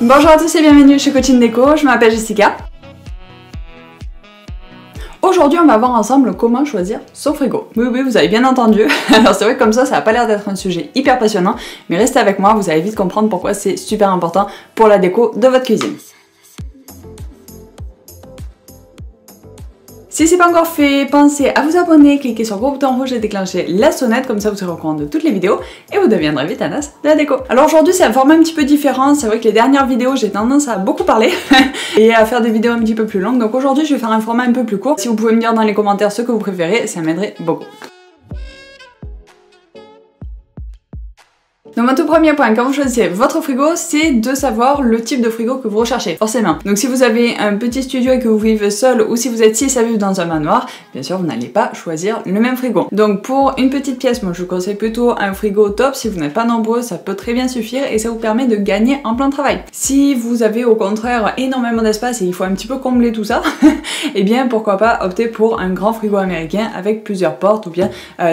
Bonjour à tous et bienvenue chez Coaching Déco, je m'appelle Jessica. Aujourd'hui on va voir ensemble comment choisir son frigo. Oui, vous avez bien entendu. Alors c'est vrai que comme ça n'a pas l'air d'être un sujet hyper passionnant, mais restez avec moi, vous allez vite comprendre pourquoi c'est super important pour la déco de votre cuisine. Si c'est pas encore fait, pensez à vous abonner, cliquez sur le gros bouton rouge et déclenchez la sonnette, comme ça vous serez au courant de toutes les vidéos et vous deviendrez vite un as de la déco. Alors aujourd'hui c'est un format un petit peu différent, c'est vrai que les dernières vidéos j'ai tendance à beaucoup parler et à faire des vidéos un petit peu plus longues, donc aujourd'hui je vais faire un format un peu plus court. Si vous pouvez me dire dans les commentaires ce que vous préférez, ça m'aiderait beaucoup. Donc mon tout premier point quand vous choisissez votre frigo, c'est de savoir le type de frigo que vous recherchez, forcément. Donc si vous avez un petit studio et que vous vivez seul ou si vous êtes 6 à vivre dans un manoir, bien sûr vous n'allez pas choisir le même frigo. Donc pour une petite pièce, moi je vous conseille plutôt un frigo top. Si vous n'êtes pas nombreux, ça peut très bien suffire et ça vous permet de gagner en plan de travail. Si vous avez au contraire énormément d'espace et il faut un petit peu combler tout ça, et bien pourquoi pas opter pour un grand frigo américain avec plusieurs portes ou bien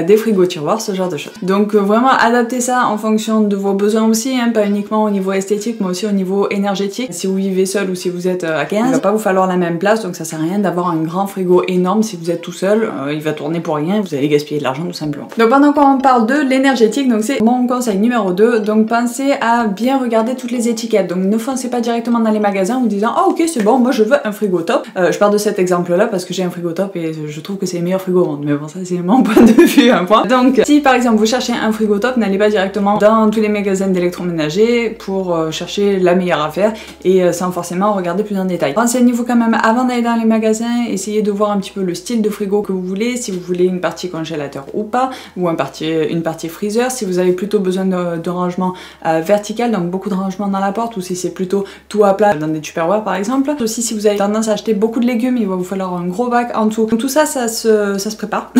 des frigos tiroirs, ce genre de choses. Donc vraiment adaptez ça en fonction de vos besoins aussi, hein, pas uniquement au niveau esthétique mais aussi au niveau énergétique. Si vous vivez seul ou si vous êtes à 15, il va pas vous falloir la même place, donc ça sert à rien d'avoir un grand frigo énorme si vous êtes tout seul, il va tourner pour rien, vous allez gaspiller de l'argent tout simplement. Donc pendant qu'on parle de l'énergétique, donc c'est mon conseil numéro 2, donc pensez à bien regarder toutes les étiquettes, donc ne foncez pas directement dans les magasins en vous disant oh ok c'est bon, moi je veux un frigo top. Je pars de cet exemple là parce que j'ai un frigo top et je trouve que c'est le meilleur frigo au monde, mais bon ça c'est mon point de vue, un point. Donc si par exemple vous cherchez un frigo top, n'allez pas directement dans tous les magasins d'électroménager pour chercher la meilleure affaire et sans forcément regarder plus en détail. Renseignez-vous quand même avant d'aller dans les magasins, essayez de voir un petit peu le style de frigo que vous voulez, si vous voulez une partie congélateur ou pas, ou une partie freezer, si vous avez plutôt besoin de rangement vertical, donc beaucoup de rangement dans la porte, ou si c'est plutôt tout à plat dans des tupperwares par exemple. Aussi si vous avez tendance à acheter beaucoup de légumes, il va vous falloir un gros bac en dessous. Donc tout ça, ça se prépare.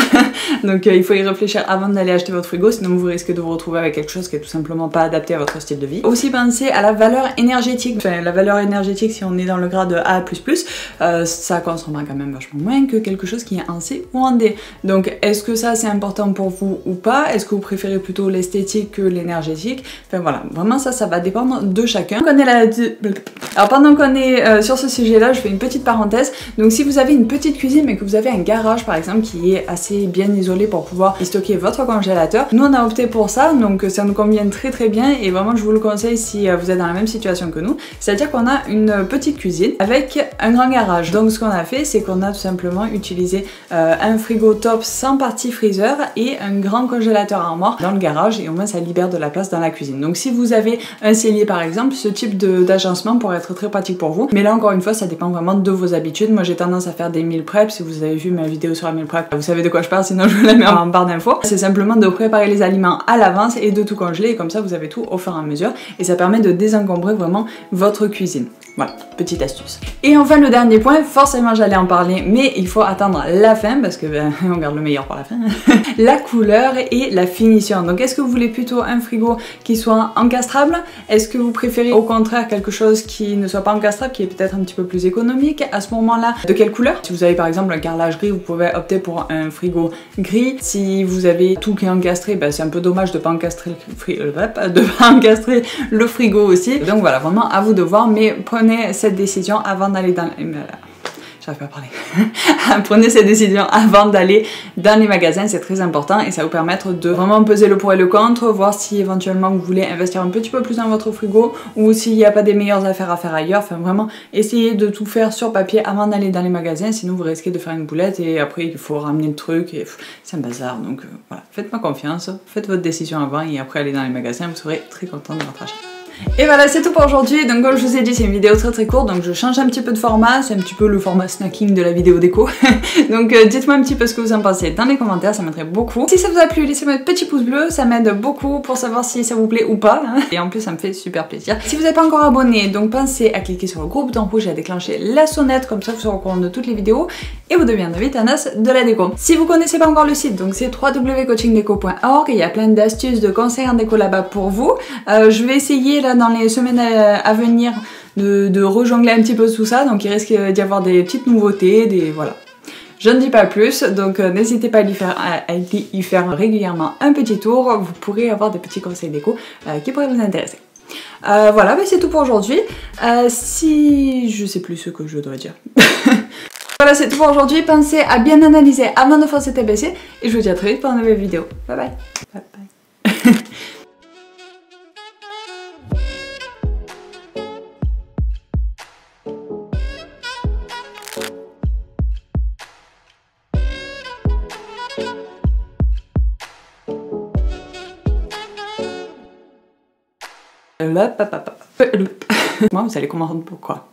Donc il faut y réfléchir avant d'aller acheter votre frigo, sinon vous risquez de vous retrouver avec quelque chose qui est tout simplement pas adapté à votre style de vie. Aussi pensez à la valeur énergétique. Enfin la valeur énergétique, si on est dans le grade A++, ça consommera quand même vachement moins que quelque chose qui est en C ou en D. Donc est-ce que ça c'est important pour vous ou pas? Est-ce que vous préférez plutôt l'esthétique que l'énergétique? Enfin voilà, vraiment ça va dépendre de chacun. Alors pendant qu'on est sur ce sujet là, je fais une petite parenthèse. Donc si vous avez une petite cuisine mais que vous avez un garage par exemple qui est assez bien isolé pour pouvoir y stocker votre congélateur, nous on a opté pour ça, donc ça nous convient très bien et vraiment je vous le conseille si vous êtes dans la même situation que nous. C'est-à-dire qu'on a une petite cuisine avec un grand garage. Donc ce qu'on a fait, c'est qu'on a tout simplement utilisé un frigo top sans partie freezer et un grand congélateur armoire dans le garage et au moins ça libère de la place dans la cuisine. Donc si vous avez un cellier par exemple, ce type d'agencement pourrait être très pratique pour vous. Mais là encore une fois, ça dépend vraiment de vos habitudes. Moi j'ai tendance à faire des meal prep. Si vous avez vu ma vidéo sur la meal prep, vous savez de quoi je parle, sinon je vous la mets en barre d'infos. C'est simplement de préparer les aliments à l'avance et de tout congeler et comme ça vous avez tout au fur et à mesure et ça permet de désencombrer vraiment votre cuisine. Voilà, petite astuce. Et enfin le dernier point, forcément j'allais en parler mais il faut attendre la fin parce que on garde le meilleur pour la fin. La couleur et la finition. Donc est-ce que vous voulez plutôt un frigo qui soit encastrable? Est-ce que vous préférez au contraire quelque chose qui ne soit pas encastrable, qui est peut-être un petit peu plus économique? À ce moment-là, de quelle couleur? Si vous avez par exemple un carrelage gris, vous pouvez opter pour un frigo gris. Si vous avez tout qui est encastré, c'est un peu dommage de ne pas encastrer le frigo aussi. Donc voilà, vraiment à vous de voir, mais prenez cette décision avant d'aller dans... J'arrive pas à parler. Prenez cette décision avant d'aller dans les magasins, c'est très important et ça va vous permettre de vraiment peser le pour et le contre, voir si éventuellement vous voulez investir un petit peu plus dans votre frigo ou s'il n'y a pas des meilleures affaires à faire ailleurs. Enfin vraiment, essayez de tout faire sur papier avant d'aller dans les magasins, sinon vous risquez de faire une boulette et après il faut ramener le truc et c'est un bazar. Donc voilà, faites-moi confiance, faites votre décision avant et après aller dans les magasins, vous serez très content de votre achat. Et voilà, c'est tout pour aujourd'hui. Donc comme je vous ai dit, c'est une vidéo très courte, donc je change un petit peu de format, c'est un petit peu le format snacking de la vidéo déco. Donc dites-moi un petit peu ce que vous en pensez dans les commentaires, ça m'aiderait beaucoup. Si ça vous a plu, laissez-moi un petit pouce bleu, ça m'aide beaucoup pour savoir si ça vous plaît ou pas. Et en plus, ça me fait super plaisir. Si vous n'êtes pas encore abonné, donc pensez à cliquer sur le gros bouton rouge et à déclencher la sonnette, comme ça vous serez au courant de toutes les vidéos et vous deviendrez vite un as de la déco. Si vous connaissez pas encore le site, donc c'est www.coachingdeco.org, il y a plein d'astuces, de conseils en déco là-bas pour vous. Je vais essayer là dans les semaines à venir de rejongler un petit peu tout ça, donc il risque d'y avoir des petites nouveautés, voilà. Je ne dis pas plus, donc n'hésitez pas à y faire régulièrement un petit tour, vous pourrez avoir des petits conseils déco qui pourraient vous intéresser. Voilà, c'est tout pour aujourd'hui. Si... je sais plus ce que je dois dire. Voilà, c'est tout pour aujourd'hui. Pensez à bien analyser avant de foncer tête baissée. Et je vous dis à très vite pour une nouvelle vidéo. Bye bye. Bye bye. Moi, vous allez comprendre pourquoi.